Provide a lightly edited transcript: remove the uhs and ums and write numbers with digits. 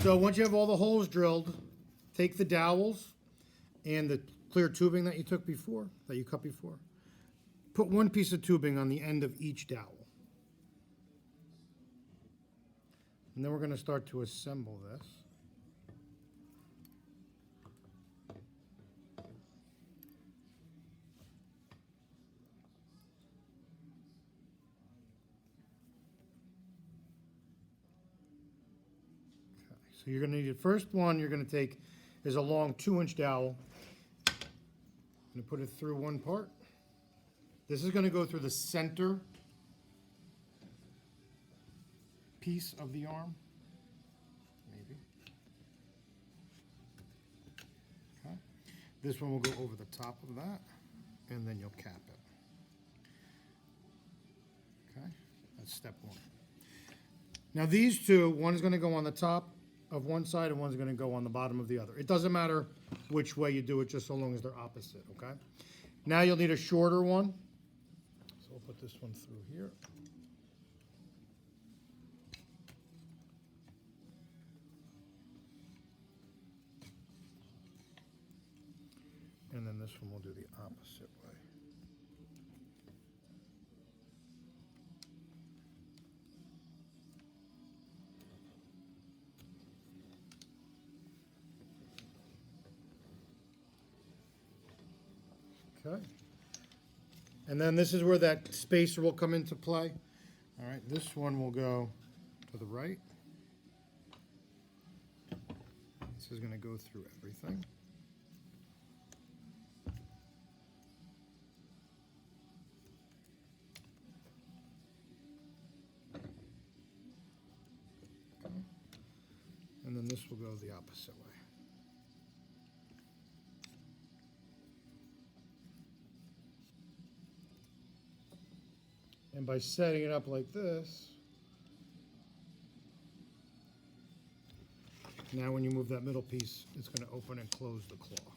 So once you have all the holes drilled, take the dowels and the clear tubing that you took before, that you cut before. Put one piece of tubing on the end of each dowel. And then we're going to start to assemble this. So you're going to need, the first one you're going to take is a long 2-inch dowel. I'm going to put it through one part. This is going to go through the center piece of the arm. Maybe. Okay. This one will go over the top of that, and then you'll cap it. Okay, that's step one. Now these two, one is going to go on the top of one side and one's going to go on the bottom of the other. It doesn't matter which way you do it, just so long as they're opposite, okay? Now you'll need a shorter one. So we'll put this one through here. And then this one we'll do the opposite way. Okay. And then this is where that spacer will come into play. All right, this one will go to the right. This is going to go through everything. Okay. And then this will go the opposite way. And by setting it up like this, now when you move that middle piece, it's going to open and close the claw.